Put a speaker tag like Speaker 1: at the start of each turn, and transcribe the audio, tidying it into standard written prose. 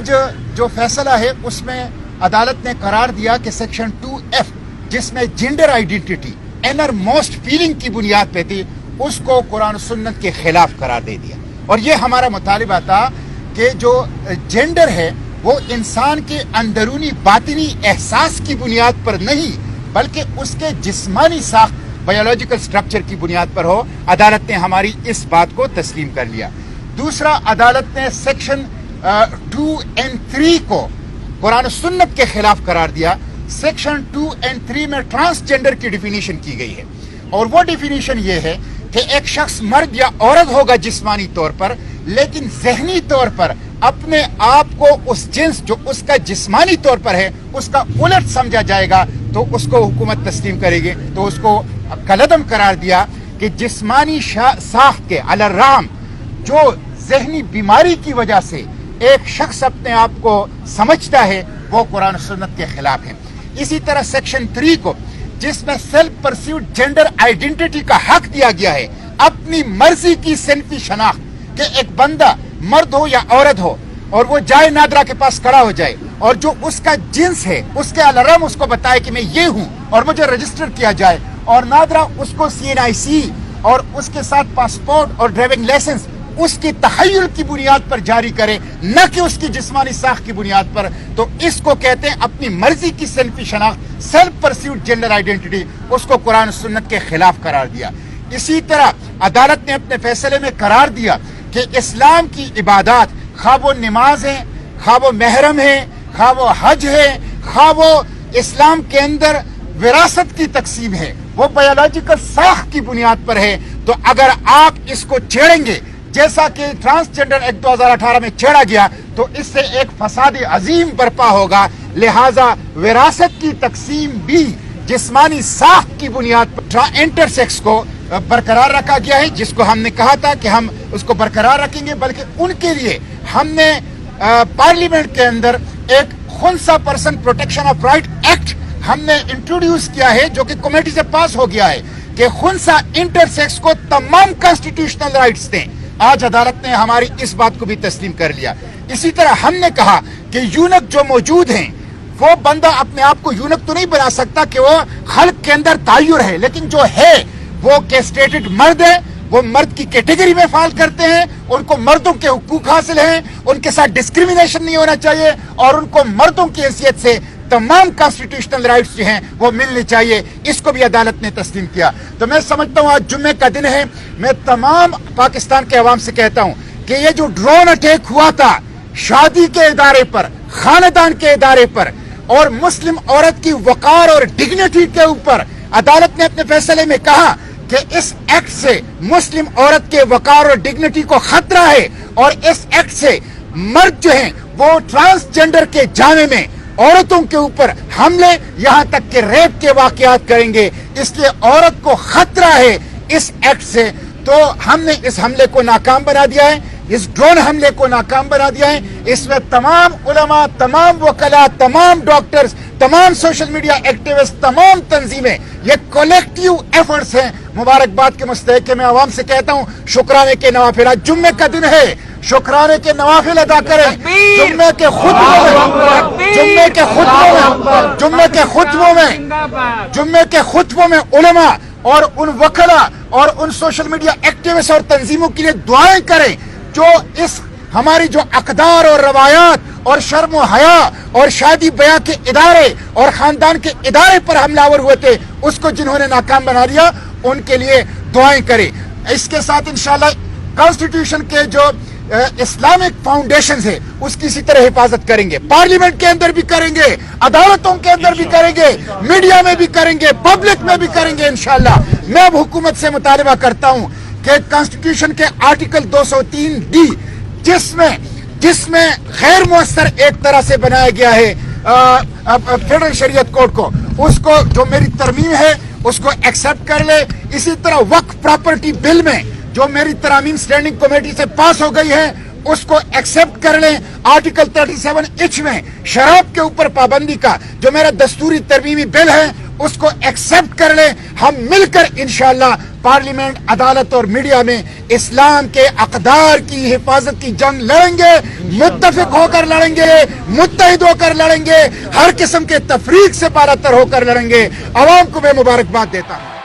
Speaker 1: آج جو فیصلہ ہے اس میں عدالت نے قرار دیا کہ سیکشن 2F جس میں gender identity inner most feeling کی بنیاد پہ تھی اس کو قرآن و سنت کے خلاف قرار دے دیا. اور یہ ہمارا مطالبہ تھا کہ جو جینڈر ہے وہ انسان کے اندرونی باطنی احساس کی بنیاد پر نہیں بلکہ اس کے جسمانی ساخت بایولوجیکل سٹرکچر کی بنیاد پر ہو. عدالت نے ہماری اس بات کو تسلیم کر لیا. دوسرا، عدالت نے سیکشن 2 and 3 کو قرآن و سنت کے خلاف قرار دیا. سیکشن 2 and 3 میں ٹرانسجینڈر کی ڈیفینیشن کی گئی ہے اور وہ ڈیفینیشن یہ ہے کہ ایک شخص مرد یا عورت ہوگا جسمانی طور پر لیکن ذہنی طور پر اپنے آپ کو اس جنس جو اس کا جسمانی طور پر ہے اس کا الٹ سمجھا جائے گا تو اس کو حکومت تسلیم کرے گی. تو اس کو کالعدم قرار دیا کہ جسمانی ساخت کے الرام جو ذہنی بیماری کی وجہ سے ایک شخص اپنے آپ کو سمجھتا ہے وہ قرآن و سنت کے خلاف ہے. اسی طرح سیکشن 3 کو جس میں سیلف پرسیوڈ جینڈر آئیڈینٹی کا حق دیا گیا ہے اپنی مرضی کی صنفی شناخت کہ ایک بندہ مرد ہو یا عورت ہو اور وہ جائے نادرا کے پاس کھڑا ہو جائے اور جو اس کا جنس ہے اس کے الارم اس کو بتائے کہ میں یہ ہوں اور مجھے رجسٹر کیا جائے اور نادرا اس کو CNIC اور اس کے ساتھ پاسپورٹ اور ڈرائیونگ لائسنس اس کی تخیل کی بنیاد پر جاری کرے نہ کہ اس کی جسمانی ساخت کی بنیاد پر. تو اس کو کہتے ہیں اپنی مرضی کی صنفی شناخت سیلف پرسیوڈ جینڈر آئیڈینٹی. اس کو قرآن و سنت کے خلاف قرار دیا. اسی طرح عدالت نے اپنے فیصلے میں قرار دیا کہ اسلام کی عبادات خواہ وہ نماز ہیں خواہ وہ محرم ہیں خواہ وہ حج ہے خواہ وہ اسلام کے اندر وراثت کی تقسیم ہے وہ بایولوجیکل ساخت کی بنیاد پر ہے. تو اگر آپ اس کو چھیڑیں گے جیسا کہ ٹرانسجینڈر ایکٹ 2018 میں چھیڑا گیا تو اس سے ایک فساد عظیم برپا ہوگا. لہذا وراثت کی تقسیم بھی جسمانی ساخت کی بنیاد پر انٹرسیکس کو برقرار رکھا گیا ہے جس کو ہم نے کہا تھا کہ ہم اس کو برقرار رکھیں گے بلکہ ان کے لیے ہم نے پارلیمنٹ کے اندر ایک خنثی person protection of right act ہم نے انٹروڈیوس کیا ہے جو کہ کمیٹی سے پاس ہو گیا ہے کہ خنثی انٹرسیکس کو تمام کانسٹیٹیوشنل رائٹس دیں. آج عدالت نے ہماری اس بات کو بھی تسلیم کر لیا. اسی طرح ہم نے کہا کہ یونک جو موجود ہیں وہ بندہ اپنے آپ کو یونک تو نہیں بنا سکتا کہ وہ خلق کے اندر تعیر ہے لیکن جو ہے وہ کیسٹریٹڈ مرد ہے وہ مرد کی کیٹیگری میں فال کرتے ہیں ان کو مردوں کے حقوق حاصل ہیں ان کے ساتھ ڈسکریمنیشن نہیں ہونا چاہیے اور ان کو مردوں کی حیثیت سے تمام کانسٹیٹیوشنل رائٹس جو ہیں وہ ملنے چاہیے. اس کو بھی عدالت نے تسلیم کیا. تو میں سمجھتا ہوں آج جمعے کا دن ہے. میں تمام پاکستان کے عوام سے کہتا ہوں کہ یہ جو ڈرون اٹیک ہوا تھا شادی کے ادارے پر خاندان کے ادارے پر اور مسلم عورت کی وقار اور ڈگنیٹی کے اوپر عدالت نے اپنے فیصلے میں کہا کہ اس ایکٹ سے مسلم عورت کے وقار اور ڈگنیٹی کو خطرہ ہے اور اس ایکٹ سے مرد جو ہیں وہ ٹرانسجینڈر کے جامے میں عورتوں کے اوپر حملے یہاں تک کہ ریپ کے واقعات کریں گے. اس لیے عورت کو خطرہ ہے اس ایکٹ سے. تو ہم نے اس حملے کو ناکام بنا دیا ہے اس ڈرون حملے کو ناکام بنا دیا ہے. اس میں تمام علماء تمام وکلاء تمام ڈاکٹرز تمام سوشل میڈیا ایکٹیوسٹ تمام تنظیمیں یہ کولیکٹیو ایفرٹس ہیں. مبارکباد کے مستحق میں عوام سے کہتا ہوں شکرانے کے نوافل آج جمعے کا دن ہے شکرانے کے نوافل ادا کریں. جمعے کے خطبوں میں علماء اور ان وکلاء اور ان سوشل میڈیا ایکٹیوسٹ اور تنظیموں کے لیے دعائیں کریں جو اس ہماری جو اقدار اور روایات اور شرم و حیا اور شادی بیاہ کے ادارے اور خاندان کے ادارے پر حملہ آور ہوئے تھے اس کو جنہوں نے ناکام بنا دیا ان کے لیے دعائیں کریں. اس کے ساتھ انشاءاللہ کانسٹیٹیوشن کے جو اسلامک فاؤنڈیشنز ہے اس کی اسی طرح حفاظت کریں گے. پارلیمنٹ کے اندر بھی کریں گے عدالتوں کے اندر بھی کریں گے میڈیا میں بھی کریں گے پبلک میں بھی کریں گے انشاءاللہ. میں اب حکومت سے مطالبہ کرتا ہوں کہ کانسٹیٹیوشن کے آرٹیکل 203D جس میں غیر مؤثر ایک طرح سے بنایا گیا ہے فیڈرل شریعت کوڈ کو اس کو جو میری ترمیم ہے اس کو ایکسپٹ کر لے. اسی طرح وقف پراپرٹی بل میں جو میری ترامیم سٹینڈنگ کمیٹی سے پاس ہو گئی ہے اس کو ایکسپٹ کر لیں. آرٹیکل 37H میں شراب کے اوپر پابندی کا جو میرا دستوری ترمیمی بل ہے اس کو ایکسپٹ کر لیں. ہم مل کر انشاءاللہ پارلیمنٹ، عدالت اور میڈیا میں اسلام کے اقدار کی حفاظت کی جنگ لڑیں گے. متفق ہو کر لڑیں گے، متحد ہو کر لڑیں گے، ہر قسم کے تفریق سے بالاتر ہو کر لڑیں گے. عوام کو میں مبارکباد دیتا ہوں.